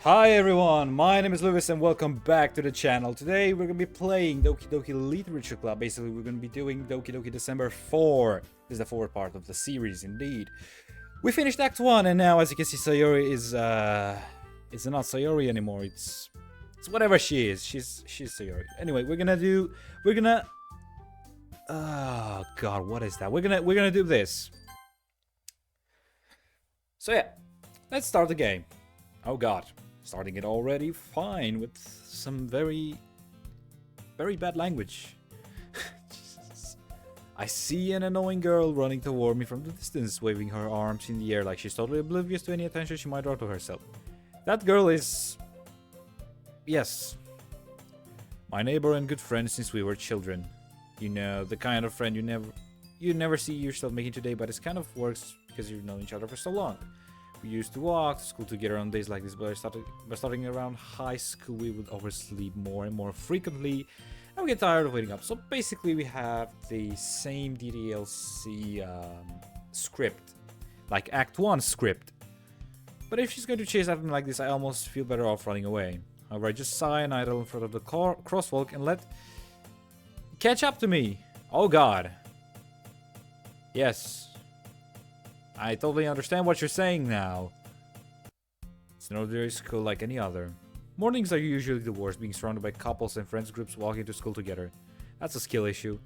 Hi everyone, my name is Lewis and welcome back to the channel. Today we're going to be playing Doki Doki Literature Club. Basically we're going to be doing Doki Doki December 4. This is the fourth part of the series indeed. We finished Act 1 and now as you can see Sayori is it's not Sayori anymore. It's whatever she is. She's Sayori. Anyway, oh god, what is that? We're gonna do this. So yeah, let's start the game. Oh god. Starting it already fine with some very bad language. Jesus. I see an annoying girl running toward me from the distance, waving her arms in the air like she's totally oblivious to any attention she might draw to herself. That girl is... yes. My neighbor and good friend since we were children. You know, the kind of friend you never see yourself making today, but it kind of works because you've known each other for so long. We used to walk to school together on days like this, but starting around high school, we would oversleep more and more frequently, and we get tired of waking up. So basically, we have the same DDLC script, like Act 1 script. But if she's going to chase after me like this, I almost feel better off running away. However, I just sigh and idle in front of the crosswalk and let catch up to me. Oh God. Yes. I totally understand what you're saying now. It's an ordinary school like any other. Mornings are usually the worst, being surrounded by couples and friends groups walking to school together. That's a skill issue.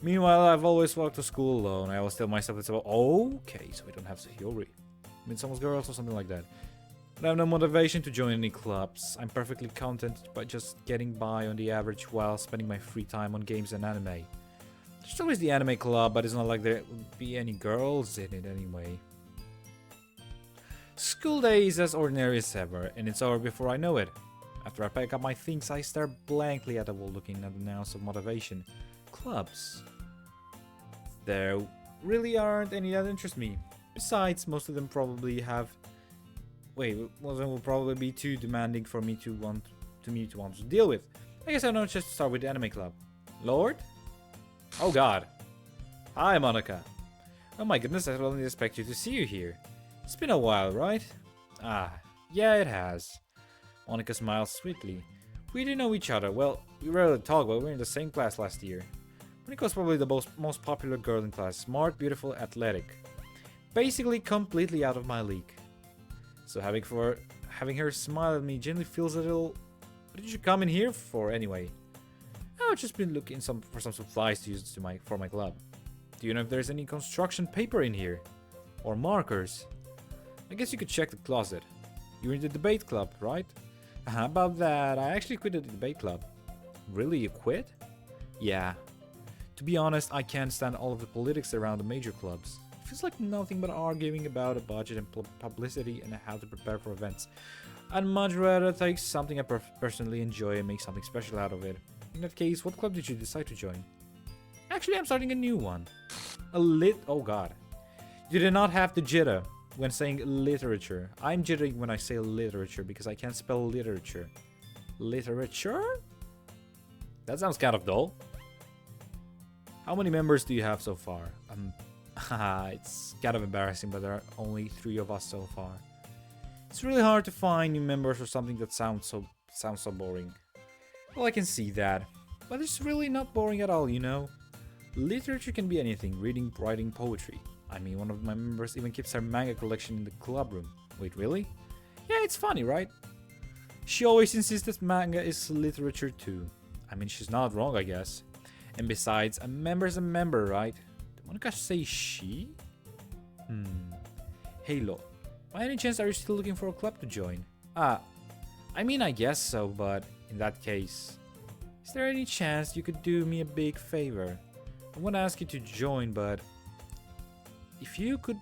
Meanwhile, I've always walked to school alone. I always tell myself it's about, okay, so we don't have Sayori. Midsummer's Girls or something like that. But I have no motivation to join any clubs. I'm perfectly content by just getting by on the average while spending my free time on games and anime. There's always the anime club, but it's not like there would be any girls in it anyway. School day is as ordinary as ever, and it's over before I know it. After I pack up my things, I stare blankly at the wall looking at the ounce of motivation. Clubs. There really aren't any that interest me. Besides, most of them probably have... wait, most of them will probably be too demanding for me to want to deal with. I guess I'll not just start with the anime club. Lord? Oh god. Hi, Monica. Oh my goodness, I didn't expect you to see you here. It's been a while, right? Ah, yeah, it has. Monica smiles sweetly. We didn't know each other. Well, we rarely talk, but we were in the same class last year. Monica was probably the most popular girl in class. Smart, beautiful, athletic. Basically completely out of my league. So having her smile at me genuinely feels a little... what did you come in here for anyway? I've just been looking for some supplies to use for my club. Do you know if there's any construction paper in here? Or markers? I guess you could check the closet. You're in the debate club, right? How about that? I actually quit the debate club. Really, you quit? Yeah. To be honest, I can't stand all of the politics around the major clubs. It feels like nothing but arguing about a budget and publicity and how to prepare for events. I'd much rather take something I personally enjoy and make something special out of it. In that case, what club did you decide to join? Actually, I'm starting a new one. Oh god. You did not have to jitter when saying literature. I'm jittering when I say literature because I can't spell literature. Literature? That sounds kind of dull. How many members do you have so far? It's kind of embarrassing, but there are only 3 of us so far. It's really hard to find new members for something that sounds so boring. Well, I can see that. But it's really not boring at all, you know? Literature can be anything, reading, writing, poetry. I mean, one of my members even keeps her manga collection in the club room. Wait, really? Yeah, it's funny, right? She always insists that manga is literature too. I mean, she's not wrong, I guess. And besides, a member's a member, right? Did Monica say she? Halo. By any chance, are you still looking for a club to join? I mean, I guess so, but in that case, is there any chance you could do me a big favor? I won't ask you to join, but if you could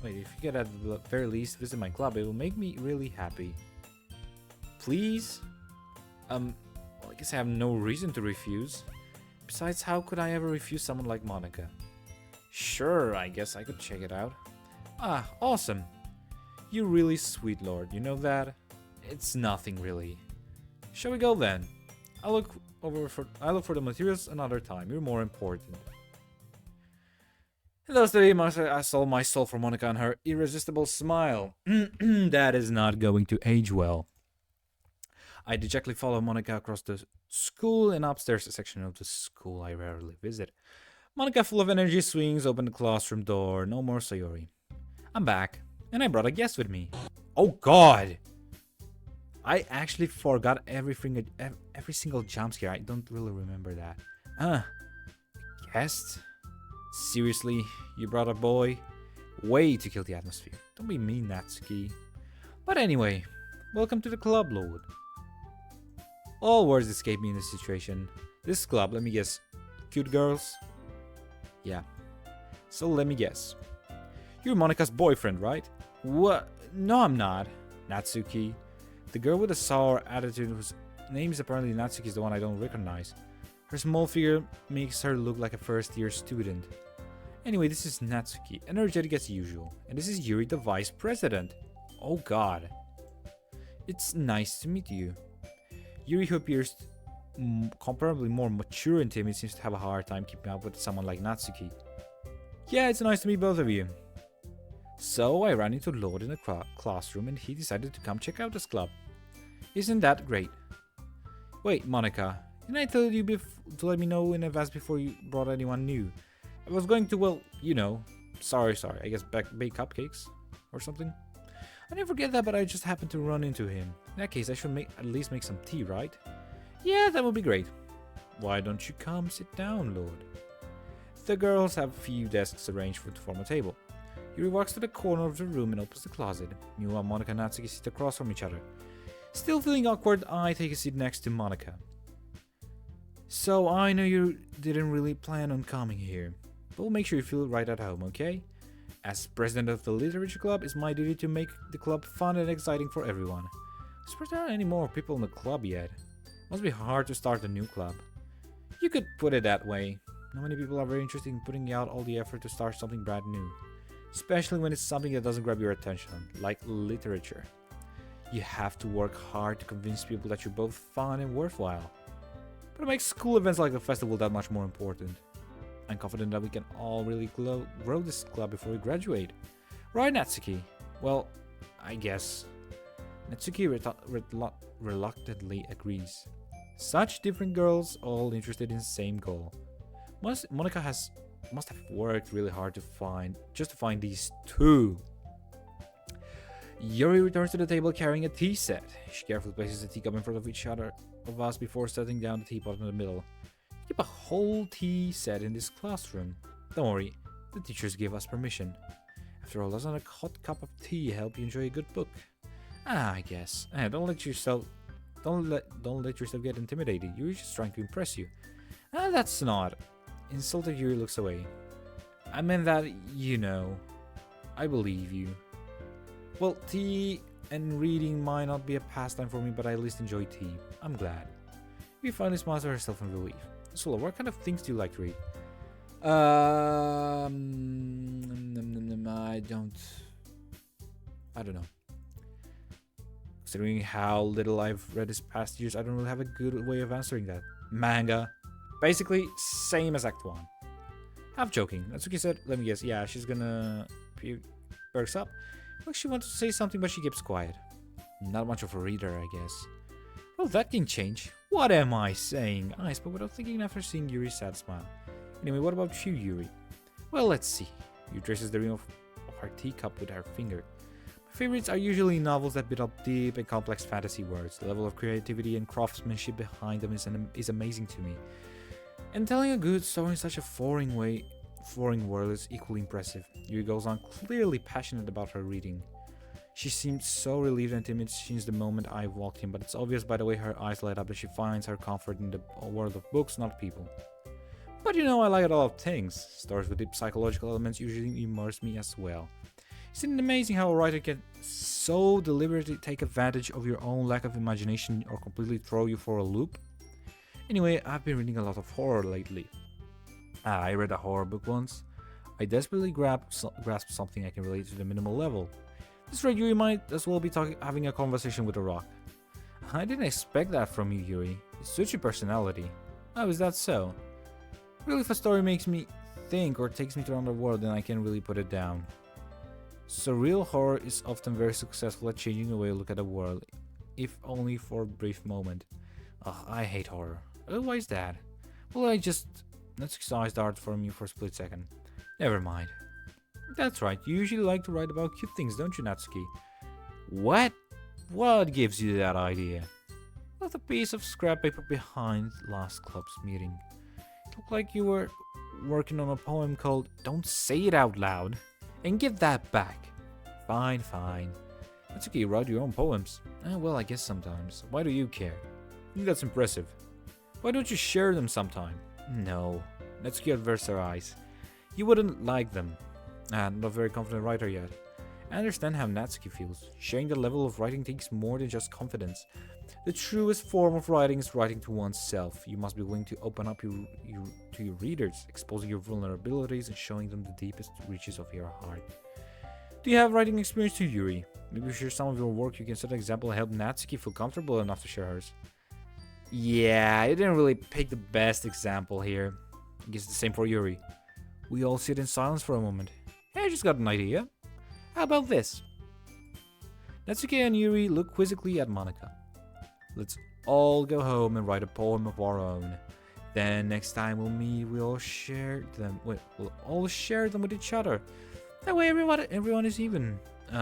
at the very least visit my club, it will make me really happy. Please? Well, I guess I have no reason to refuse. Besides, how could I ever refuse someone like Monica? Sure, I guess I could check it out. Ah, awesome. You're really sweet, Lord. You know that? It's nothing really. Shall we go then? I'll look for the materials another time. You're more important. And thus today I saw my soul for Monica and her irresistible smile. That is not going to age well. I dejectedly follow Monica across the school and upstairs a section of the school I rarely visit. Monica, full of energy, swings open the classroom door. No more Sayori. I'm back, and I brought a guest with me. Oh God! I actually forgot every single jump scare. I don't really remember that. Guest? Seriously, you brought a boy? Way to kill the atmosphere. Don't be mean, Natsuki. But anyway, welcome to the club, Lord. All words escape me in this situation. This club, let me guess, cute girls? Yeah. So let me guess. You're Monika's boyfriend, right? What? No, I'm not. Natsuki. The girl with the sour attitude whose name is apparently Natsuki is the one I don't recognize. Her small figure makes her look like a first-year student. Anyway, this is Natsuki, energetic as usual. And this is Yuri, the vice president. Oh God. It's nice to meet you. Yuri, who appears comparably more mature and timid, seems to have a hard time keeping up with someone like Natsuki. Yeah, it's nice to meet both of you. So I ran into Lord in the classroom and he decided to come check out this club. Isn't that great? Wait, Monica, didn't I tell you to let me know in advance before you brought anyone new? I was going to, well, you know, sorry, I guess bake cupcakes or something. I didn't forget that, but I just happened to run into him. In that case, I should at least make some tea, right? Yeah, that would be great. Why don't you come sit down, Lord? The girls have a few desks arranged to form a table. Yuri walks to the corner of the room and opens the closet. Meanwhile, Monica and Natsuki sit across from each other. Still feeling awkward, I take a seat next to Monica. So, I know you didn't really plan on coming here, but we'll make sure you feel right at home, okay? As president of the literature club, it's my duty to make the club fun and exciting for everyone. I suppose there aren't any more people in the club yet. Must be hard to start a new club. You could put it that way. Not many people are very interested in putting out all the effort to start something brand new. Especially when it's something that doesn't grab your attention, like literature. You have to work hard to convince people that you're both fun and worthwhile. But it makes school events like the festival that much more important. I'm confident that we can all really grow this club before we graduate. Right, Natsuki? Well, I guess. Natsuki reluctantly agrees. Such different girls, all interested in the same goal. Monica must have worked really hard to find these two. Yuri returns to the table carrying a tea set. She carefully places the teacup in front of each other of us before setting down the teapot in the middle. Keep a whole tea set in this classroom. Don't worry, the teachers gave us permission. After all, doesn't a hot cup of tea help you enjoy a good book? I guess. Don't let yourself get intimidated. You're just trying to impress you. That's not. Insulted Yuri looks away. I meant that, you know. I believe you. Well, tea and reading might not be a pastime for me, but I at least enjoy tea. I'm glad. Yuri finally smiles to herself in relief. Solo, what kind of things do you like to read? I don't know. Considering how little I've read this past years, I don't really have a good way of answering that. Manga. Basically, same as Act 1. Half joking. Natsuki said, let me guess, yeah, she's gonna... perks up. Like she wants to say something, but she keeps quiet. Not much of a reader, I guess. Well, that can change. What am I saying? I spoke without thinking after seeing Yuri's sad smile. Anyway, what about you, Yuri? Well, let's see. Yuri traces the rim of her teacup with her finger. My favorites are usually novels that build up deep and complex fantasy worlds. The level of creativity and craftsmanship behind them is amazing to me. And telling a good story in such a foreign world is equally impressive. Yuri goes on, clearly passionate about her reading. She seemed so relieved and timid since the moment I walked in, but it's obvious by the way her eyes light up that she finds her comfort in the world of books, not people. But you know, I like a lot of things. Stories with deep psychological elements usually immerse me as well. Isn't it amazing how a writer can so deliberately take advantage of your own lack of imagination or completely throw you for a loop? Anyway, I've been reading a lot of horror lately. I read a horror book once. I desperately grasped something I can relate to the minimal level. This rate, Yuri might as well be having a conversation with a rock. I didn't expect that from you, Yuri. It suits your personality. Oh, is that so? Really, if a story makes me think or takes me to another world, then I can really put it down. Surreal horror is often very successful at changing the way you look at the world. if only for a brief moment. Ugh, I hate horror. Oh, why is that? Well, Natsuki's eyes darted from you for a split second. Never mind. That's right, you usually like to write about cute things, don't you, Natsuki? What? What gives you that idea? Left a piece of scrap paper behind last club's meeting. It looked like you were working on a poem called Don't Say It Out Loud. And give that back. Fine, fine. Natsuki, you write your own poems. Well, I guess sometimes. Why do you care? I think that's impressive. Why don't you share them sometime? No. Natsuki averts her eyes. You wouldn't like them. I'm not a very confident writer yet. I understand how Natsuki feels. Sharing the level of writing takes more than just confidence. The truest form of writing is writing to oneself. You must be willing to open up to your readers, exposing your vulnerabilities and showing them the deepest reaches of your heart. Do you have writing experience too, Yuri? Maybe share some of your work. You can set an example and help Natsuki feel comfortable enough to share hers. Yeah, I didn't really pick the best example here. I guess the same for Yuri. We all sit in silence for a moment. Hey, I just got an idea. How about this? Natsuki and Yuri look quizzically at Monika. Let's all go home and write a poem of our own. Then next time we'll meet, we'll all share them. We'll all share them with each other. That way everyone is even. We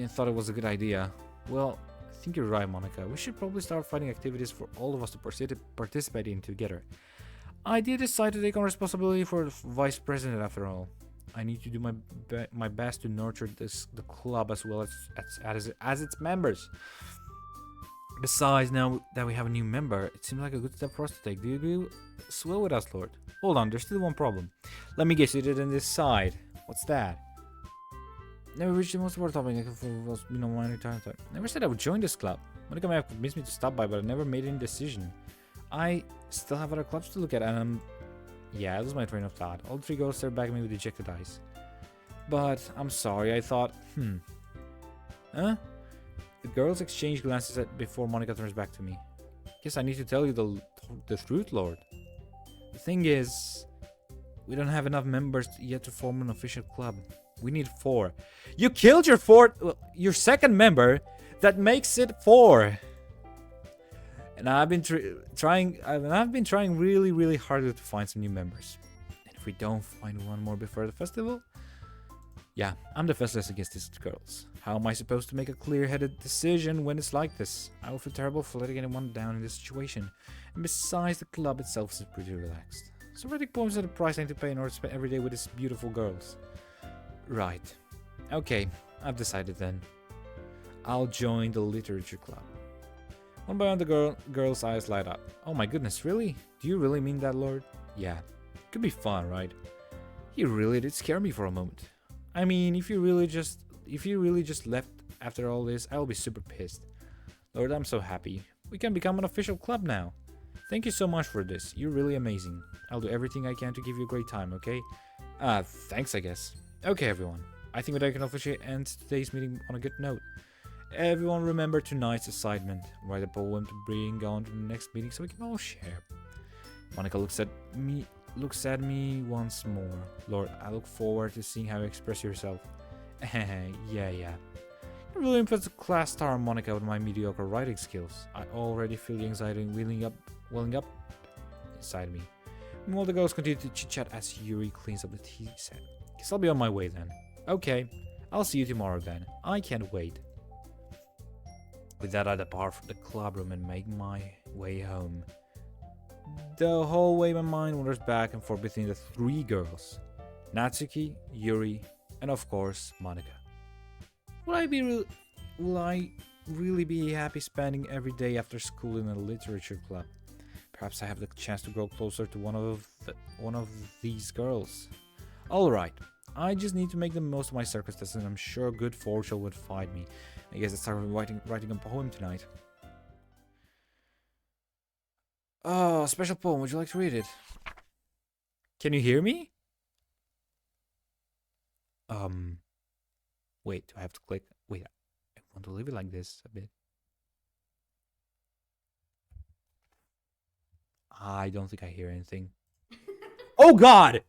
thought it was a good idea. Well, I think you're right, Monika. We should probably start finding activities for all of us to participate in together. I did decide to take on responsibility for the vice president after all. I need to do my best to nurture the club as well as its members. Besides, now that we have a new member, it seems like a good step for us to take. Do you agree as well with us, Lord? Hold on, there's still one problem. Let me guess, you didn't decide. What's that? Never reached the most important topic. Never said I would join this club. Monika may have convinced me to stop by, but I never made any decision. I still have other clubs to look at, and yeah, that was my train of thought. All three girls stared back at me with dejected eyes. But I'm sorry, I thought, Huh? The girls exchange glances before Monika turns back to me. Guess I need to tell you the truth, Lord. The thing is, we don't have enough members yet to form an official club. We need 4. You killed your second member. That makes it 4. And I've been trying really, really hard to find some new members. And if we don't find one more before the festival, yeah, I'm defenseless against these girls. How am I supposed to make a clear-headed decision when it's like this? I will feel terrible for letting anyone down in this situation. And besides, the club itself is pretty relaxed. So writing poems are the price I need to pay in order to spend every day with these beautiful girls. Right. Okay, I've decided then. I'll join the literature club. One by one, the girl's eyes light up. Oh my goodness, really? Do you really mean that, Lord? Yeah. Could be fun, right? You really did scare me for a moment. I mean, if you really just left after all this, I'll be super pissed. Lord, I'm so happy. We can become an official club now. Thank you so much for this. You're really amazing. I'll do everything I can to give you a great time, okay? Thanks, I guess. Okay, everyone. I think that I can officially end today's meeting on a good note. Everyone remember tonight's assignment. Write a poem to bring on to the next meeting so we can all share. Monika looks at me once more. Lord, I look forward to seeing how you express yourself. yeah. I really impressed the class star Monika with my mediocre writing skills. I already feel the anxiety welling up inside me. Meanwhile, the girls continue to chit-chat as Yuri cleans up the tea set. Guess I'll be on my way then. Okay, I'll see you tomorrow then. I can't wait. With that, I depart from the club room and make my way home. The whole way my mind wanders back and forth between the 3 girls. Natsuki, Yuri, and of course, Monika. Will I really be happy spending every day after school in a literature club? Perhaps I have the chance to grow closer to one of these girls. Alright, I just need to make the most of my circumstances, and I'm sure good fortune would find me. I guess I started writing a poem tonight. Oh, a special poem. Would you like to read it? Can you hear me? Wait, do I have to click? Wait, I want to leave it like this a bit. I don't think I hear anything. Oh God!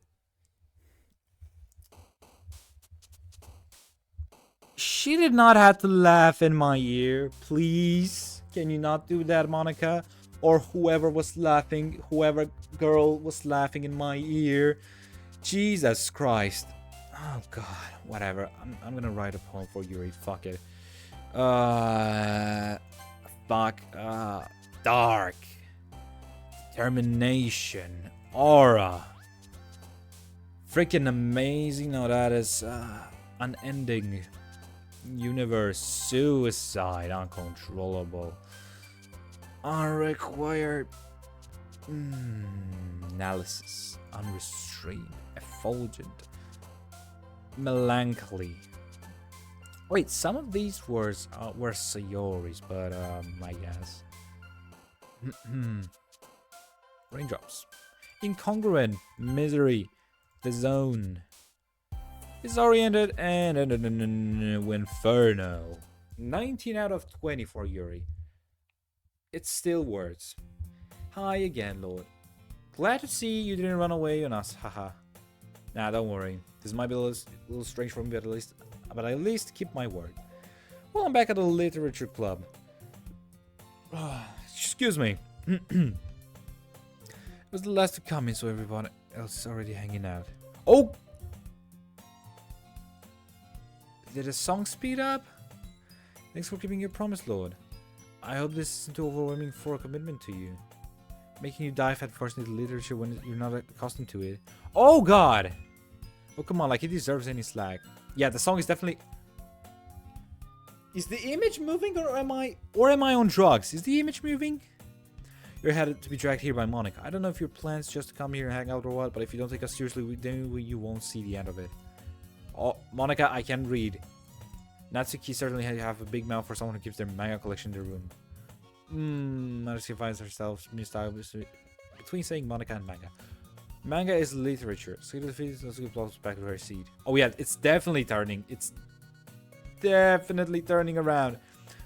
Shit. She did not have to laugh in my ear. Please. Can you not do that, Monica? Or whoever was laughing, whoever girl was laughing in my ear. Jesus Christ. Oh god, whatever. I'm gonna write a poem for Yuri. Fuck it. Fuck. Dark. Determination. Aura. Freaking amazing. No, that is unending. Universe. Suicide. Uncontrollable. Unrequired. Analysis. Unrestrained. Effulgent. Melancholy. Wait, some of these words were Sayori's, but I guess. Raindrops. Incongruent. Misery. The zone. Disoriented and Inferno. 19 out of 20 for Yuri. It's still words. Hi again, Lord. Glad to see you didn't run away on us, haha. Nah, don't worry. This might be a little strange for me, but at least keep my word. Well, I'm back at the literature club. Excuse me. It was the last to come in, so everyone else is already hanging out. Oh! Did the song speed up? Thanks for keeping your promise, Lord. I hope this isn't too overwhelming for a commitment to you. Making you dive at first into literature when you're not accustomed to it. Oh god! Oh come on, like he deserves any slack. Yeah, the song is definitely... Is the image moving or am I on drugs? Is the image moving? You're had to be dragged here by Monica. I don't know if your plans just to come here and hang out or what, but if you don't take us seriously, then you won't see the end of it. Oh, Monica, I can read. Natsuki certainly have a big mouth for someone who keeps their manga collection in their room. Natsuki finds herself between saying Monica and manga. Manga is literature. So Natsuki plops back to her seat. Oh yeah, it's definitely turning. It's definitely turning around.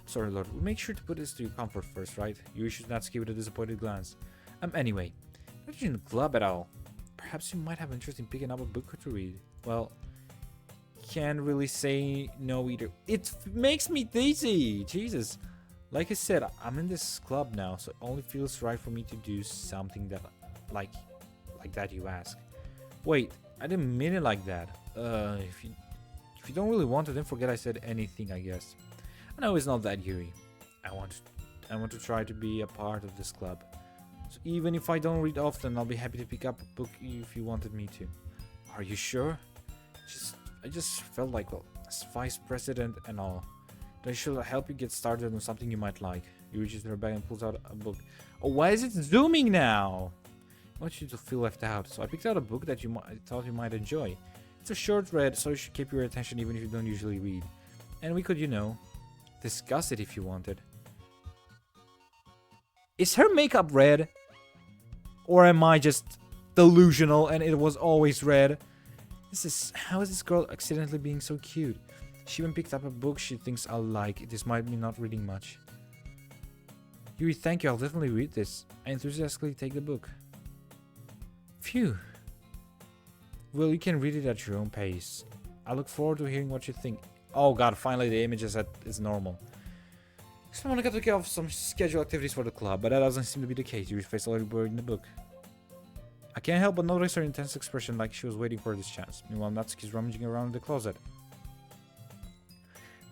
Sorry, Lord. We'll make sure to put this to your comfort first, right? You issued Natsuki with a disappointed glance. Anyway, not in the club at all. Perhaps you might have interest in picking up a book to read. Well, can't really say no either. It makes me dizzy. Jesus. Like I said, I'm in this club now, so it only feels right for me to do something that, like that you ask. Wait, I didn't mean it like that. If you don't really want to, then forget I said anything, I guess. I know it's not that, Yuri. I want to try to be a part of this club. So even if I don't read often, I'll be happy to pick up a book if you wanted me to. Are you sure? I just felt like, well, as vice president and all, that I should help you get started on something you might like. You reaches in her bag and pulls out a book. Oh, why is it zooming now? I want you to feel left out, so I picked out a book that I thought you might enjoy. It's a short read, so it should keep your attention even if you don't usually read. And we could, discuss it if you wanted. Is her makeup red? Or am I just delusional and it was always red? How is this girl accidentally being so cute? She even picked up a book she thinks I'll like, despite me not reading much. Yuri, thank you, I'll definitely read this. I enthusiastically take the book. Phew. Well, you can read it at your own pace. I look forward to hearing what you think. Oh god, finally the image is normal. Someone got to get off some scheduled activities for the club, but that doesn't seem to be the case. Yuri's face already buried in the book. I can't help but notice her intense expression, like she was waiting for this chance. Meanwhile, Natsuki's rummaging around in the closet.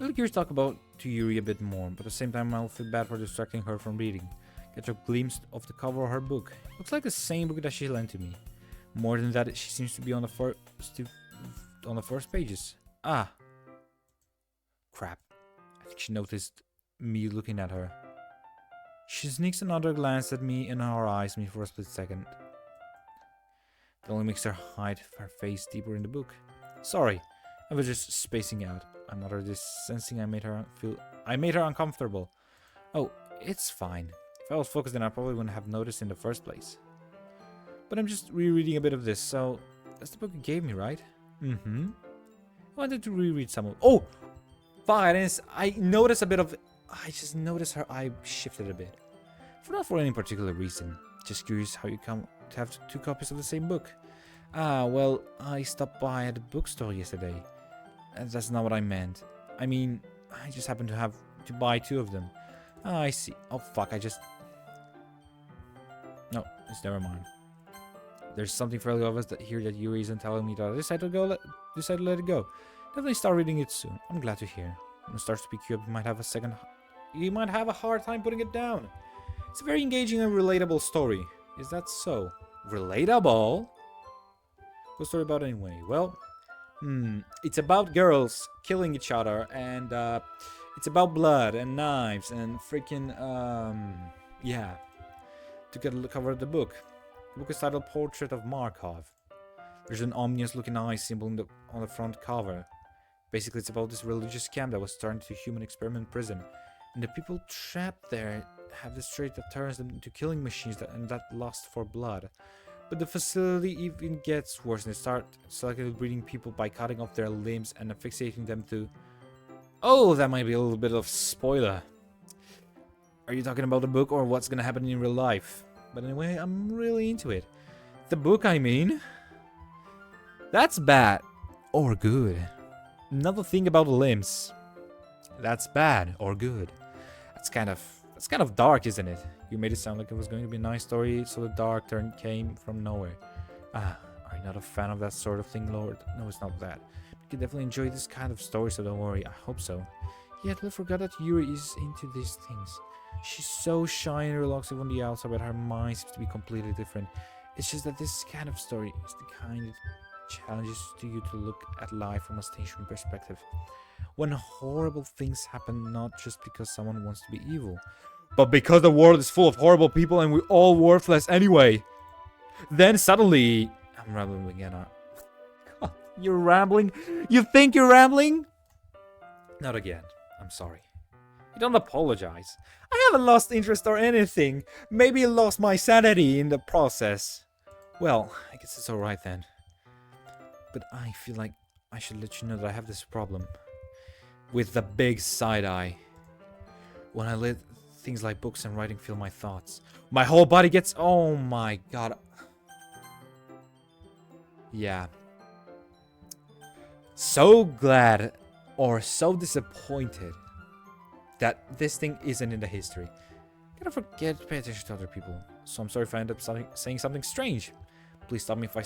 I'll let Yuri talk to Yuri a bit more, but at the same time I'll feel bad for distracting her from reading. Catch a glimpse of the cover of her book. Looks like the same book that she lent to me. More than that, she seems to be on the first pages. Ah. Crap. I think she noticed me looking at her. She sneaks another glance at me and her eyes me for a split second. It only makes her hide her face deeper in the book. Sorry, I was just spacing out. I muttered this, sensing I made her uncomfortable. Oh, it's fine. If I was focused, then I probably wouldn't have noticed in the first place. But I'm just rereading a bit of this, so that's the book you gave me, right? Mm-hmm. I wanted to reread some of... Oh! Fuck, I noticed a bit of... I just noticed her eye shifted a bit. Not for any particular reason. Just curious how you come to have two copies of the same book. Ah, well, I stopped by at the bookstore yesterday. That's not what I meant. I mean, I just happen to have to buy 2 of them. Ah, I see. Oh, fuck, I just... No, it's never mind. There's something fairly obvious that here that Yuri isn't telling me that I decided to let it go. Definitely start reading it soon. I'm glad to hear. When it starts to pick you up, you might have a hard time putting it down. It's a very engaging and relatable story. Is that so? Relatable? What's the story about anyway? Well, it's about girls killing each other, and it's about blood and knives and freaking yeah. To get a cover of the book. The book is titled Portrait of Markov. There's an ominous looking eye symbol on the front cover. Basically, it's about this religious camp that was turned into a human experiment prison. And the people trapped there have this trait that turns them into killing machines and that lust for blood. But the facility even gets worse, and they start selectively breeding people by cutting off their limbs and affixating them to... Oh, that might be a little bit of spoiler. Are you talking about the book or what's gonna happen in real life? But anyway, I'm really into it. The book, I mean. That's bad. Or good. Another thing about the limbs. That's bad or good. That's kind of dark, isn't it? You made it sound like it was going to be a nice story, so the dark turn came from nowhere. Ah, are you not a fan of that sort of thing, Lord? No, it's not that. You can definitely enjoy this kind of story, so don't worry. I hope so. Yeah, I totally forgot that Yuri is into these things. She's so shy and relaxing on the outside, but her mind seems to be completely different. It's just that this kind of story is the kind that challenges you to look at life from a station perspective. When horrible things happen, not just because someone wants to be evil, but because the world is full of horrible people and we're all worthless anyway. Then suddenly... I'm rambling again, You're rambling? You think you're rambling? Not again. I'm sorry. You don't apologize. I haven't lost interest or anything. Maybe I lost my sanity in the process. Well, I guess it's alright then. But I feel like I should let you know that I have this problem. With the big side eye. When I let things like books and writing fill my thoughts, my whole body gets... Oh my god. Yeah. So glad or so disappointed that this thing isn't in the history. Gotta forget to pay attention to other people. So I'm sorry if I end up saying something strange. Please stop me if I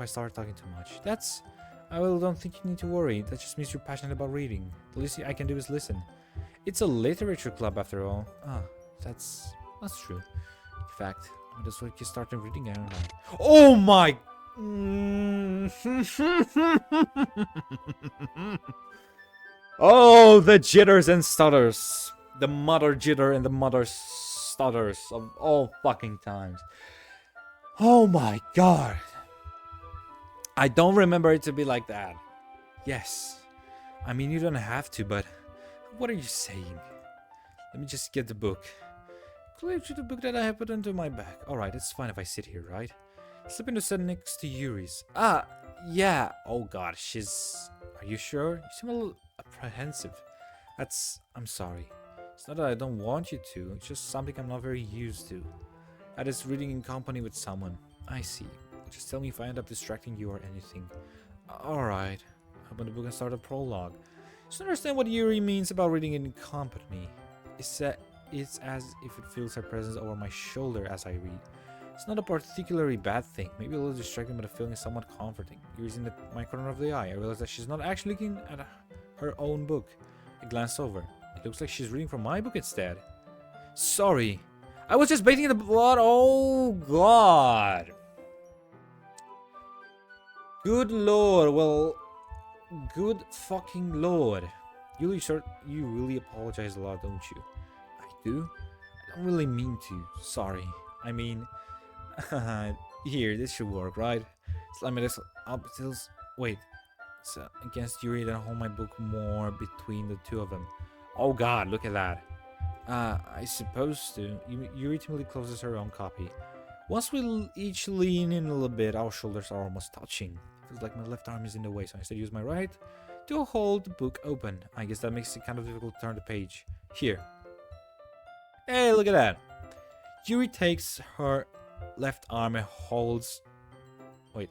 start talking too much. I don't think you need to worry. That just means you're passionate about reading. The least I can do is listen. It's a literature club after all. Ah, that's true. In fact, that's why you started reading, aren't I? Oh my... Oh, the jitters and stutters. The mother jitter and the mother stutters of all fucking times. Oh my god. I don't remember it to be like that. Yes. I mean, you don't have to, but... What are you saying? Let me just get the book. Clear to the book that I have put into my bag. Alright, it's fine if I sit here, right? Slip into set next to Yuri's. Ah, yeah. Oh god, she's... Are you sure? You seem a little apprehensive. I'm sorry. It's not that I don't want you to. It's just something I'm not very used to. That is reading in company with someone. I see. Just tell me if I end up distracting you or anything. Alright. Open the book and start a prologue. Just understand what Yuri means about reading in company. It's as if it feels her presence over my shoulder as I read. It's not a particularly bad thing. Maybe a little distracting, but the feeling is somewhat comforting. Yuri's in my corner of the eye. I realize that she's not actually looking at her own book. I glance over. It looks like she's reading from my book instead. Sorry. I was just bathing in the blood. Oh, God. Good lord. Well, good fucking lord. You really apologize a lot, don't you? I do? I don't really mean to. Sorry. I mean... Here, this should work, right? Slam it up till... Wait. It's against Yuri, then hold my book more between the two of them. Oh god, look at that. I suppose to. Yuri timidly closes her own copy. Once we each lean in a little bit, our shoulders are almost touching. It feels like my left arm is in the way, so I instead use my right to hold the book open. I guess that makes it kind of difficult to turn the page. Here. Hey, look at that. Yuri takes her left arm and holds... Wait.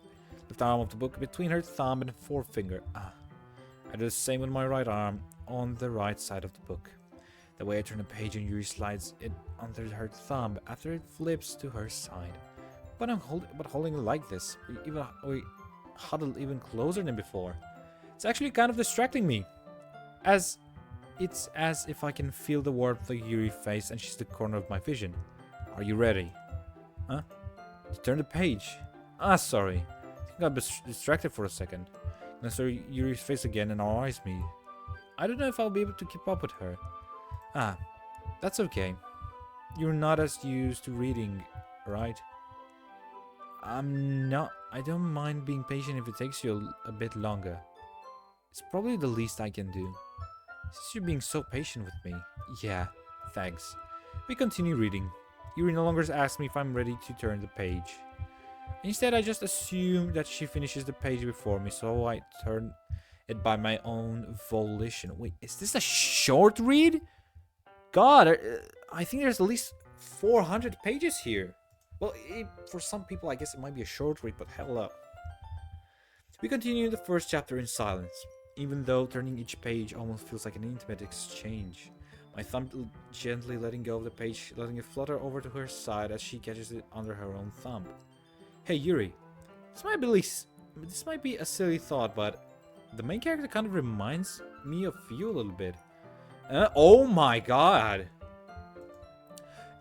Left arm of the book between her thumb and forefinger. I I do the same with my right arm on the right side of the book. The way I turn the page and Yuri slides it under her thumb after it flips to her side. But holding it like this, we huddled even closer than before. It's actually kind of distracting me. It's as if I can feel the warmth of Yuri's face and she's the corner of my vision. Are you ready? Huh? To turn the page. Ah, sorry. I think I got distracted for a second. And I saw Yuri's face again and our eyes meet. I don't know if I'll be able to keep up with her. Ah, that's okay. You're not as used to reading, right? I'm not. I don't mind being patient if it takes you a bit longer. It's probably the least I can do. Since you're being so patient with me. Yeah, thanks. We continue reading. Yuri no longer asks me if I'm ready to turn the page. Instead, I just assume that she finishes the page before me, so I turn it by my own volition. Wait, is this a short read? God, I think there's at least 400 pages here. Well, for some people, I guess it might be a short read, but hell up. We continue the first chapter in silence, even though turning each page almost feels like an intimate exchange. My thumb gently letting go of the page, letting it flutter over to her side as she catches it under her own thumb. Hey Yuri, this might be a silly thought, but the main character kind of reminds me of you a little bit. Oh my god!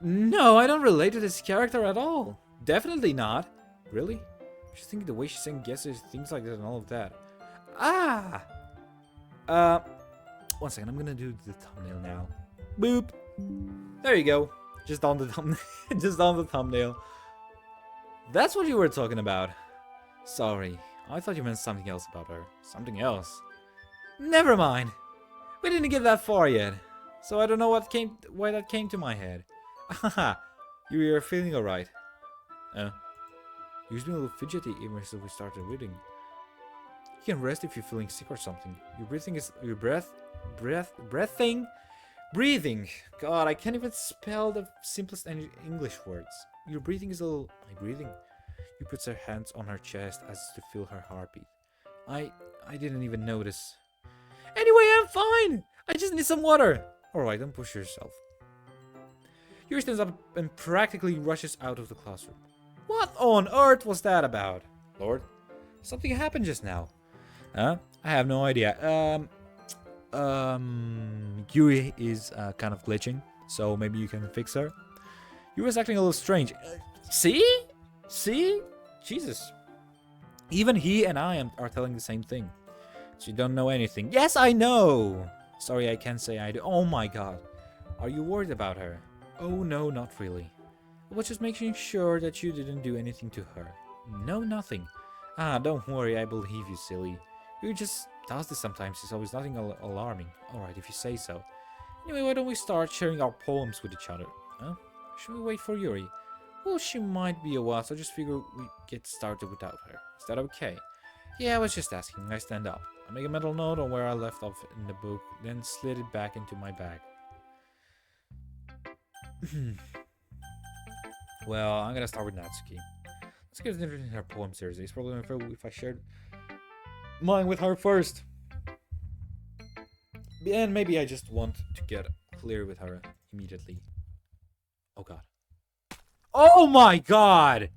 No, I don't relate to this character at all. Definitely not. Really? I just think the way she's saying guesses, things like that and all of that. Ah! 1 second, I'm gonna do the thumbnail now. Boop! There you go. Just on the thumbnail. Just on the thumbnail. That's what you were talking about. Sorry, I thought you meant something else about her. Something else. Never mind. We didn't get that far yet, so I don't know why that came to my head. Haha, you are feeling alright. You've been a little fidgety ever since we started reading. You can rest if you're feeling sick or something. Breathing. God, I can't even spell the simplest English words. Your breathing is a little. My breathing. You puts her hands on her chest as to feel her heartbeat. I didn't even notice. Anyway, I'm fine. I just need some water. Alright, don't push yourself. Yuri stands up and practically rushes out of the classroom. What on earth was that about? Lord, something happened just now. Huh? I have no idea. Yuri is kind of glitching, so maybe you can fix her. Yuri was acting a little strange. See? Jesus. Even he and I are telling the same thing. So you don't know anything. Yes, I know! Sorry, I can't say I do. Oh my god. Are you worried about her? Oh no, not really. I was just making sure that you didn't do anything to her. No, nothing. Ah, don't worry, I believe you, silly. You just does this sometimes, it's always nothing alarming. Alright, if you say so. Anyway, why don't we start sharing our poems with each other? Huh? Should we wait for Yuri? Well, she might be a while, so I just figure we get started without her. Is that okay? Yeah, I was just asking. I stand up. I make a mental note on where I left off in the book, then slid it back into my bag. Well, I'm gonna start with Natsuki. Let's get into her poem series. It's probably unfair if I shared mine with her first. And maybe I just want to get clear with her immediately. Oh god. Oh my god!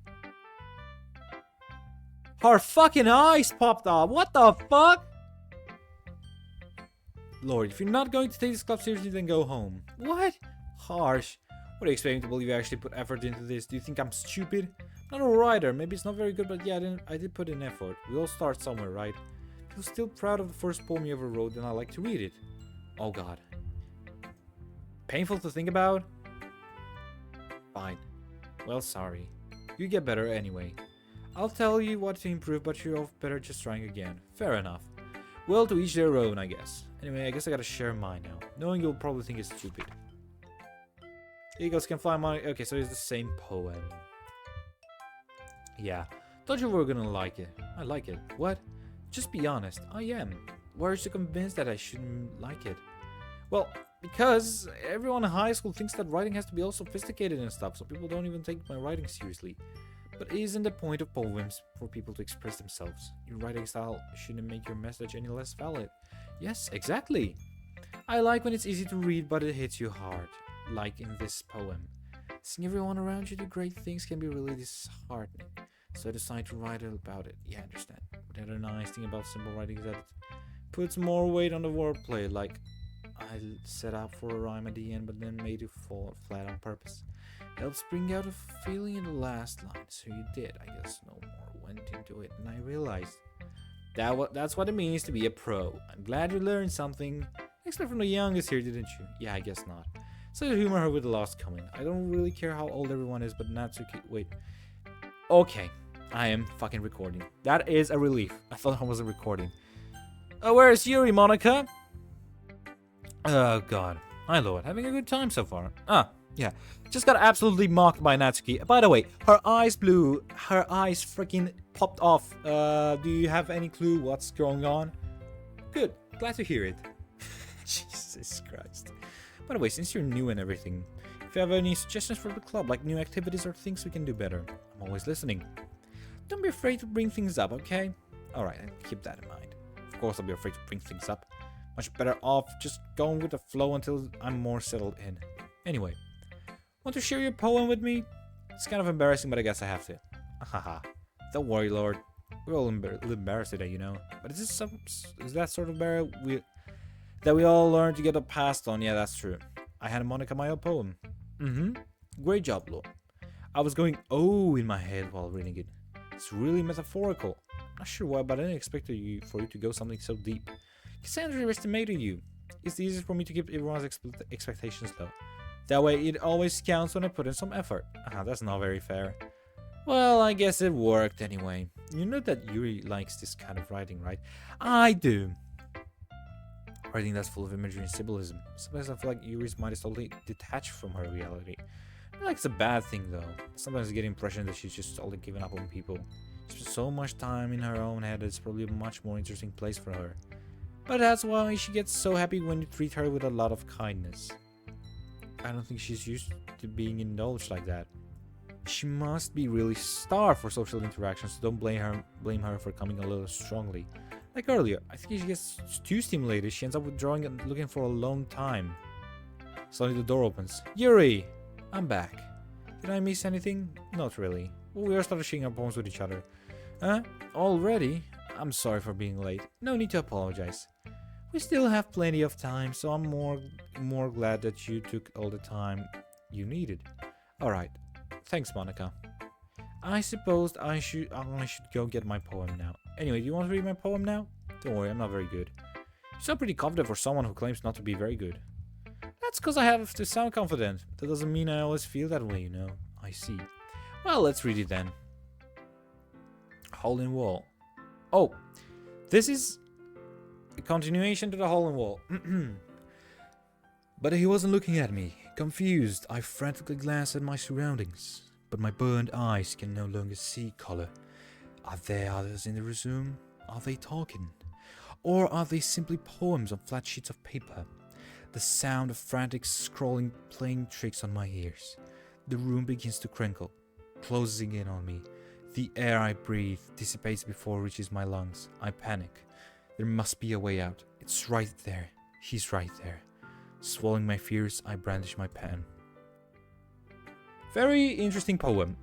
Her fucking eyes popped off. What the fuck? Lord, if you're not going to take this club seriously, then go home. What? Harsh. What do you expect me to believe you actually put effort into this? Do you think I'm stupid? I'm not a writer. Maybe it's not very good, but yeah, I did put in effort. We all start somewhere, right? If you're still proud of the first poem you ever wrote, then I like to read it. Oh god. Painful to think about? Fine. Well, sorry. You get better anyway. I'll tell you what to improve, but you're better just trying again. Fair enough. Well, to each their own, I guess. Anyway, I guess I gotta share mine now. Knowing you'll probably think it's stupid. Eagles can fly my... Okay, so it's the same poem. Yeah. Thought you were gonna like it. I like it. What? Just be honest. I am. Why are you so convinced that I shouldn't like it? Well, because everyone in high school thinks that writing has to be all sophisticated and stuff, so people don't even take my writing seriously. But isn't the point of poems for people to express themselves? Your writing style shouldn't make your message any less valid. Yes, exactly. I like when it's easy to read but it hits you hard, like in this poem. Seeing everyone around you do great things can be really disheartening, so I decided to write about it. Yeah, I understand. But the other nice thing about simple writing is that it puts more weight on the wordplay, like I set out for a rhyme at the end but then made it fall flat on purpose. Helps bring out a feeling in the last line, so you did. I guess no more went into it, and I realized that's what it means to be a pro. I'm glad you learned something. Expect from the youngest here, didn't you? Yeah, I guess not. So the humor her with the last comment. I don't really care how old everyone is, but Natsuki. Wait. Okay, I am fucking recording. That is a relief. I thought I wasn't recording. Oh, where's Yuri, Monica? Oh god. Hi, Lord. Having a good time so far. Ah, yeah. Just got absolutely mocked by Natsuki. By the way, her eyes blew. Her eyes freaking popped off. Do you have any clue what's going on? Good. Glad to hear it. Jesus Christ. By the way, since you're new and everything, if you have any suggestions for the club, like new activities or things we can do better, I'm always listening. Don't be afraid to bring things up, okay? Alright, I'll keep that in mind. Of course I'll be afraid to bring things up. Much better off just going with the flow until I'm more settled in. Anyway, want to share your poem with me? It's kind of embarrassing, but I guess I have to. Haha. Don't worry, Lord. We're all embarrassed today, you know. But is that sort of that we all learn to get past on? Yeah, that's true. I had Monica my own poem. Great job, Lord. I was going oh in my head while reading it. It's really metaphorical. Not sure why, but I didn't expect for you to go something so deep. Cassandra underestimated you. It's easier for me to keep everyone's expectations low. That way it always counts when I put in some effort. That's not very fair. Well, I guess it worked anyway. You know that Yuri likes this kind of writing, right? I do. Writing that's full of imagery and symbolism. Sometimes I feel like Yuri's mind is totally detached from her reality. I feel like it's a bad thing though. Sometimes I get the impression that she's just totally given up on people. She spends so much time in her own head that it's probably a much more interesting place for her. But that's why she gets so happy when you treat her with a lot of kindness. I don't think she's used to being indulged like that. She must be really starved for social interactions, so don't blame her for coming a little strongly. Like earlier, I think she gets too stimulated, she ends up withdrawing and looking for a long time. Suddenly the door opens. Yuri! I'm back. Did I miss anything? Not really. Well, we are starting sharing our poems with each other. Huh? Already? I'm sorry for being late. No need to apologize. We still have plenty of time, so I'm more glad that you took all the time you needed. Alright. Thanks, Monica. I suppose I should go get my poem now. Anyway, do you want to read my poem now? Don't worry, I'm not very good. You sound pretty confident for someone who claims not to be very good. That's because I have to sound confident. That doesn't mean I always feel that way, you know. I see. Well, let's read it then. Hole in wall. Oh, this is a continuation to the hole in wall. But he wasn't looking at me. Confused, I frantically glanced at my surroundings. But my burned eyes can no longer see color. Are there others in the room? Are they talking? Or are they simply poems on flat sheets of paper? The sound of frantic scrolling playing tricks on my ears. The room begins to crinkle, closing in on me. The air I breathe dissipates before it reaches my lungs. I panic. There must be a way out. It's right there. He's right there. Swallowing my fears, I brandish my pen. Very interesting poem.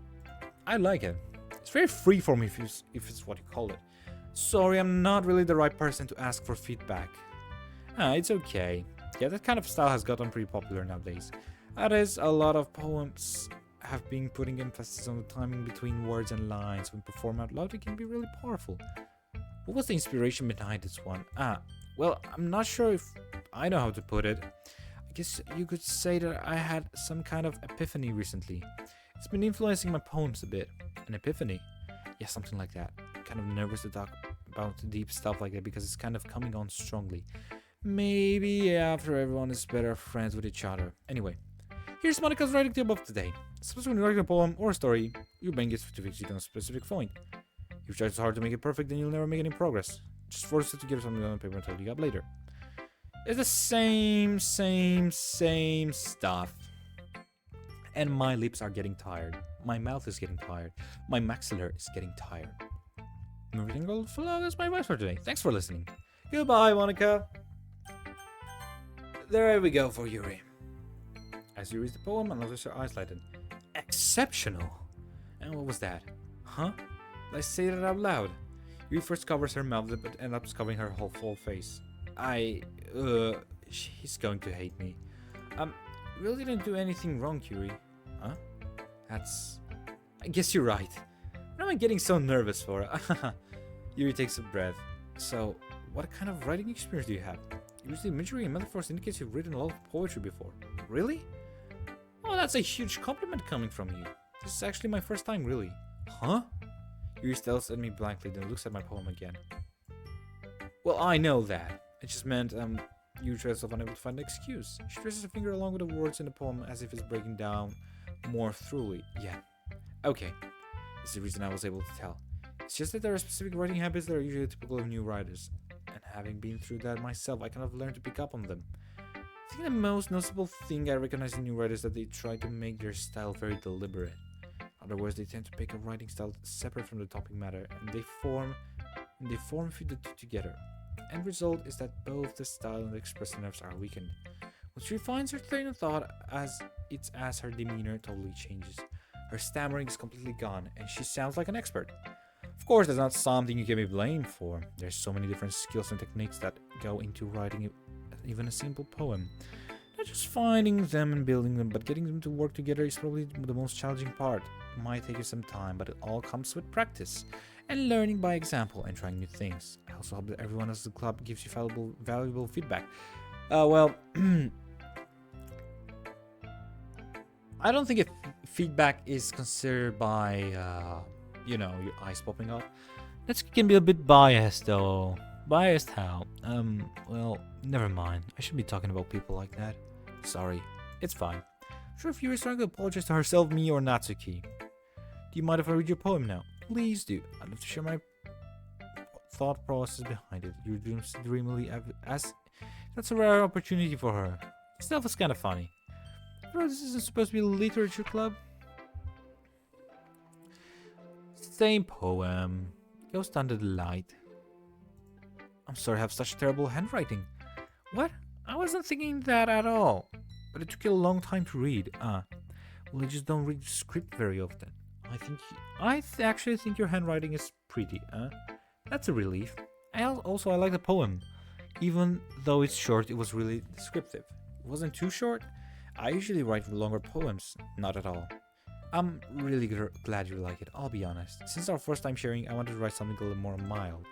I like it. It's very freeform if it's what you call it. Sorry, I'm not really the right person to ask for feedback. It's okay. Yeah, that kind of style has gotten pretty popular nowadays. That is, a lot of poems have been putting emphasis on the timing between words and lines. When performed out loud, it can be really powerful. What was the inspiration behind this one? Well, I'm not sure if I know how to put it. I guess you could say that I had some kind of epiphany recently. It's been influencing my poems a bit. An epiphany? Yeah, something like that. I'm kind of nervous to talk about deep stuff like that because it's kind of coming on strongly. Maybe after everyone is better friends with each other. Anyway, here's Monica's writing tip of today. Suppose when you write a poem or a story, your brain gets to fix it on a specific point. If you try so hard to make it perfect, then you'll never make any progress. Just force it to get something on paper and tidy up later. It's the same stuff. And my lips are getting tired. My mouth is getting tired. My maxilla is getting tired. Everything will flow. That's my advice for today. Thanks for listening. Goodbye, Monica. There we go for Yuri. As you read the poem, and notice her eyes lighten. Exceptional. And what was that? Huh? Did I say that out loud? Yuri first covers her mouth, but ends up covering her whole full face. She's going to hate me. Really didn't do anything wrong, Yuri. Huh? I guess you're right. What am I getting so nervous for? Yuri takes a breath. So, what kind of writing experience do you have? Usually imagery and metaphors indicates you've written a lot of poetry before. Really? Oh, that's a huge compliment coming from you. This is actually my first time, really. Huh? Yuri stares at me blankly, then looks at my poem again. Well, I know that. It just meant, Yuri tries herself unable to find an excuse. She traces her finger along with the words in the poem as if it's breaking down more thoroughly. Yeah. Okay. This is the reason I was able to tell. It's just that there are specific writing habits that are usually typical of new writers. And having been through that myself, I kind of learned to pick up on them. I think the most noticeable thing I recognize in new writers is that they try to make their style very deliberate. In other words, they tend to pick a writing style separate from the topic matter, and they form fit the two together. The end result is that both the style and the expressive nerves are weakened. When she refines her train of thought as her demeanor totally changes. Her stammering is completely gone, and she sounds like an expert. Of course, that's not something you can be blamed for. There's so many different skills and techniques that go into writing even a simple poem. Not just finding them and building them, but getting them to work together is probably the most challenging part. It might take you some time, but it all comes with practice and learning by example and trying new things. I also hope that everyone at the club gives you valuable feedback. Well, I don't think if feedback is considered by, your eyes popping up. That can be a bit biased, though. Biased how? Well, never mind. I shouldn't be talking about people like that. Sorry. It's fine. I'm sure if Yuri's trying to apologize to herself, me, or Natsuki. Do you mind if I read your poem now? Please do. I'd love to share my thought process behind it. Your dreams dreamily as that's a rare opportunity for her. Itself is kind of funny. Bro, this isn't supposed to be a literature club. Same poem. Ghost Under the Light. I'm sorry I have such terrible handwriting. What? I wasn't thinking that at all. But it took you a long time to read. Well, I just don't read the script very often. I actually think your handwriting is pretty, That's a relief. I like the poem. Even though it's short, it was really descriptive. It wasn't too short. I usually write longer poems. Not at all. I'm really glad you like it, I'll be honest. Since our first time sharing, I wanted to write something a little more mild.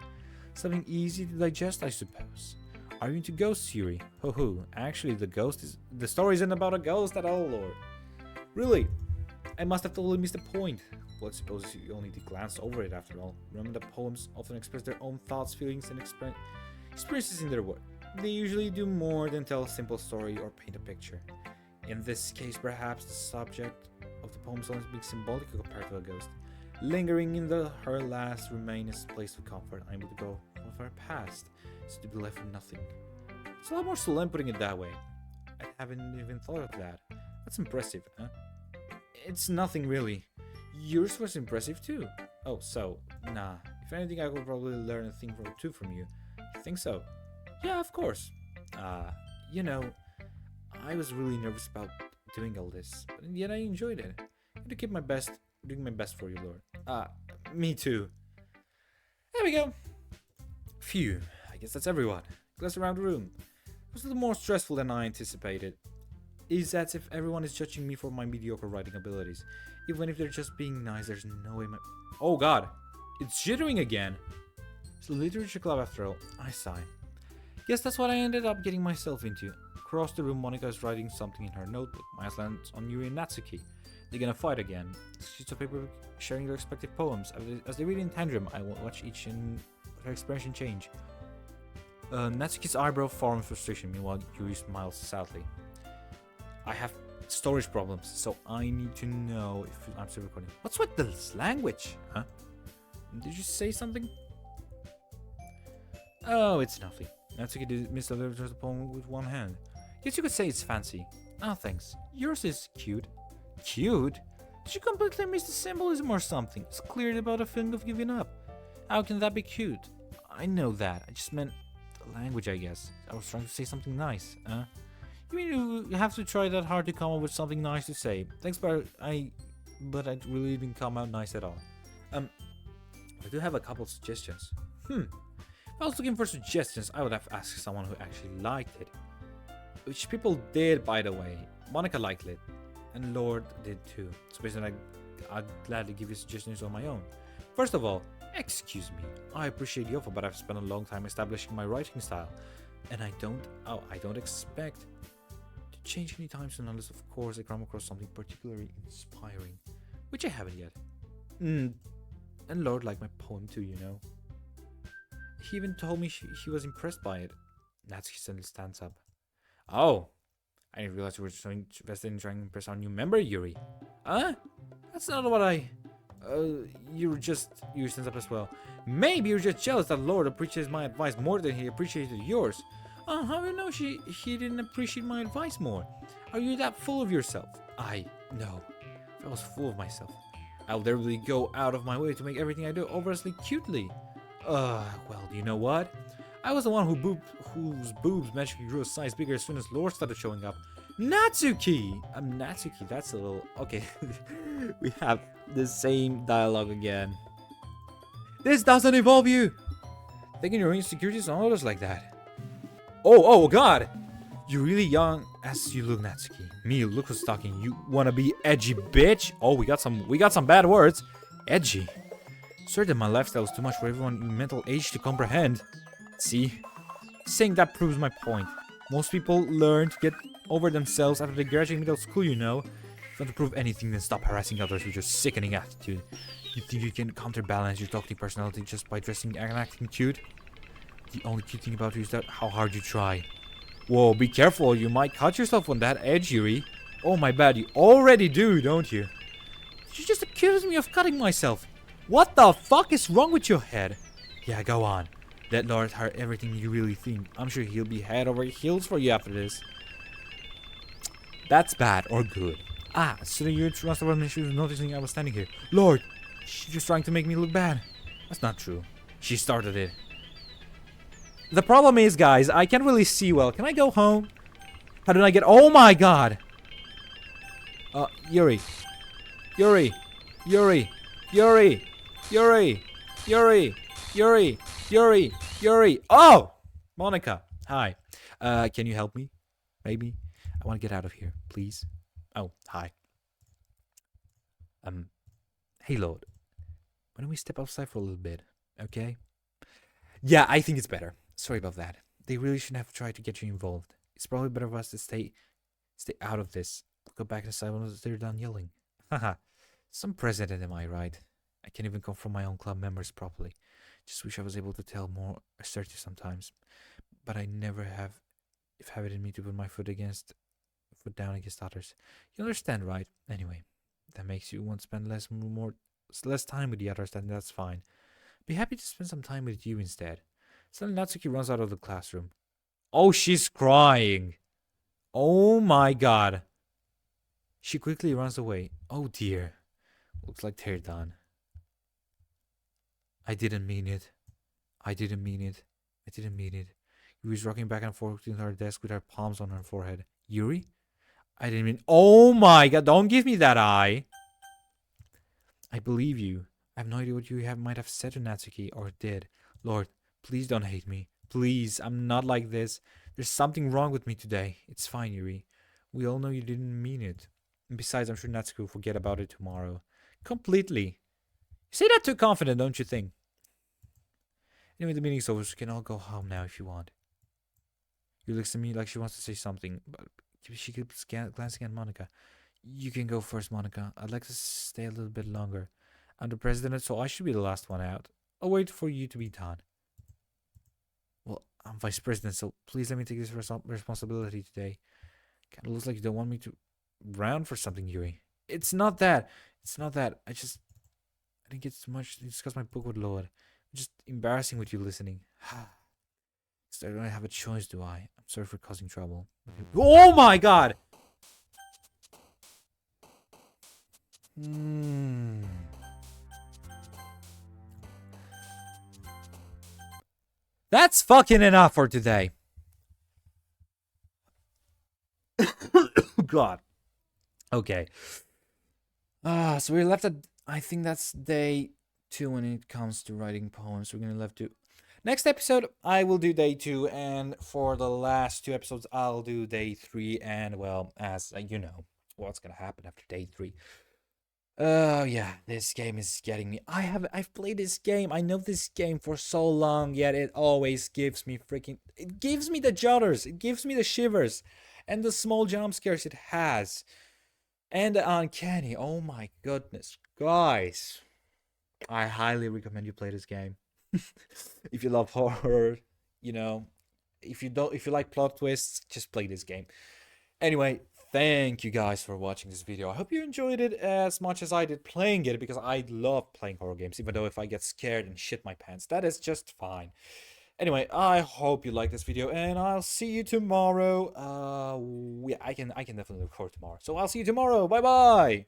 Something easy to digest, I suppose. Are you into ghosts, Yuri? Ho. Actually, the story isn't about a ghost at all, Lord. Really? I must have totally missed the point. Well, I suppose you only need to glance over it after all. Remember that poems often express their own thoughts, feelings, and experiences in their work. They usually do more than tell a simple story or paint a picture. In this case, perhaps the subject of the poem is only being symbolic compared to a ghost. Lingering in her last remains place of comfort, unable to go of her past, is to be left with nothing. It's a lot more solemn putting it that way. I haven't even thought of that. That's impressive, huh? It's nothing really. Yours was impressive too. Oh, so, nah. If anything, I could probably learn a thing or two from you. You think so? Yeah, of course. I was really nervous about doing all this, but in the end I enjoyed it. I'm gonna keep doing my best for you, Lord. Me too. There we go. Phew, I guess that's everyone. Glass around the room. It was a little more stressful than I anticipated. It's as if everyone is judging me for my mediocre writing abilities. Even if they're just being nice, there's no way Oh god, it's jittering again. It's a literature club after all. I sigh. Guess that's what I ended up getting myself into. Across the room, Monica is writing something in her notebook. My eyes lands on Yuri and Natsuki. They're gonna fight again. Sheets of paper sharing their respective poems. As they read in tandem, I will watch each and her expression change. Natsuki's eyebrow form in frustration. Meanwhile, Yuri smiles sadly. I have storage problems, so I need to know if I'm still recording. What's with this language? Huh? Did you say something? Oh, it's nothing. Natsuki delivers the poem with one hand. Guess you could say it's fancy. Oh, thanks. Yours is cute. Cute? Did you completely miss the symbolism or something? It's clearly about a feeling of giving up. How can that be cute? I know that. I just meant the language, I guess. I was trying to say something nice, huh? You mean you have to try that hard to come up with something nice to say? Thanks, but I really didn't come out nice at all. I do have a couple of suggestions. If I was looking for suggestions, I would have asked someone who actually liked it. Which people did, by the way. Monica liked it. And Lord did too. So basically, I'd gladly give you suggestions on my own. First of all, excuse me. I appreciate the offer, but I've spent a long time establishing my writing style. And I don't expect to change anytime soon unless, of course, I come across something particularly inspiring. Which I haven't yet. And Lord liked my poem too, you know. He even told me he was impressed by it. Natsuki suddenly stands up. Oh, I didn't realize you were so invested in trying to impress our new member, Yuri. Huh? That's not what I... you stands up as well. Maybe you're just jealous that Lord appreciates my advice more than he appreciated yours. How do you know he didn't appreciate my advice more? Are you that full of yourself? No. If I was full of myself, I'll deliberately go out of my way to make everything I do obviously cutely. Well, do you know what? I was the one whose boobs magically grew a size bigger as soon as Lord started showing up. Natsuki! Natsuki, that's a little... Okay, we have the same dialogue again. This doesn't involve you! Taking your insecurities on others like that. Oh god! You're really young as you look, Natsuki. Me, look who's talking. You wanna be edgy, bitch? Oh, we got some bad words. Edgy. Sorry that my lifestyle is too much for everyone in mental age to comprehend. See? Saying that proves my point. Most people learn to get over themselves after they graduate middle school, you know. If you want to prove anything, then stop harassing others with your sickening attitude. You think you can counterbalance your talkative personality just by dressing and acting cute? The only cute thing about you is that how hard you try. Whoa, be careful, you might cut yourself on that edge, Yuri. Oh my bad, you already do, don't you? You just accused me of cutting myself. What the fuck is wrong with your head? Yeah, go on. Let Lord hear everything you really think. I'm sure he'll be head over heels for you after this. That's bad or good. So you must have she was noticing I was standing here. Lord, she's just trying to make me look bad. That's not true. She started it. The problem is, guys, I can't really see well. Can I go home? How did I get... Oh my god! Yuri. Yuri. Yuri. Yuri. Yuri. Yuri. Yuri. Yuri. Yuri. Oh! Monica. Hi. Can you help me? Maybe? I want to get out of here, please. Oh, hi. Hey, Lord. Why don't we step outside for a little bit, okay? Yeah, I think it's better. Sorry about that. They really shouldn't have tried to get you involved. It's probably better for us to stay out of this. We'll go back inside once they're done yelling. Haha. Some president, am I right? I can't even confront my own club members properly. Just wish I was able to tell more assertive sometimes. But I never have it in me to put my foot down against others. You understand, right? Anyway, that makes you want to spend less time with the others, then that's fine. Be happy to spend some time with you instead. Suddenly Natsuki runs out of the classroom. Oh, she's crying. Oh my god. She quickly runs away. Oh dear. Looks like they're done. I didn't mean it. I didn't mean it. I didn't mean it. Yuri's rocking back and forth in her desk with her palms on her forehead. Yuri? I didn't mean... Oh my god, don't give me that eye. I believe you. I have no idea what you might have said to Natsuki or did. Lord, please don't hate me. Please, I'm not like this. There's something wrong with me today. It's fine, Yuri. We all know you didn't mean it. And besides, I'm sure Natsuki will forget about it tomorrow. Completely. You say that too confident, don't you think? Anyway, the meeting's over, so we can all go home now if you want. You looks at me like she wants to say something, but she keeps glancing at Monica. You can go first, Monica. I'd like to stay a little bit longer. I'm the president, so I should be the last one out. I'll wait for you to be done. Well, I'm vice president, so please let me take this responsibility today. Kind of looks like you don't want me to round for something, Yuri. It's not that. It's not that. I didn't get too much to discuss my book with Lord. I'm just embarrassing with you listening. So I don't have a choice, do I? I'm sorry for causing trouble. Oh my god! Hmm. That's fucking enough for today. God. Okay. So we're left at, I think that's day 2 when it comes to writing poems. We're gonna left to next episode. I will do day 2, and for the last 2 episodes, I'll do day 3. And well, as you know, what's gonna happen after day 3. Oh yeah, this game is getting me. I've played this game. I know this game for so long, yet it always gives me freaking. It gives me the judders. It gives me the shivers, and the small jump scares it has. And the uncanny. Oh my goodness. Guys, I highly recommend you play this game. If you love horror, you know, if you like plot twists, just play this game. Anyway, thank you guys for watching this video. I hope you enjoyed it as much as I did playing it, because I love playing horror games, even though if I get scared and shit my pants, that is just fine. Anyway, I hope you like this video, and I'll see you tomorrow. Yeah, I can definitely record tomorrow. So I'll see you tomorrow. Bye bye.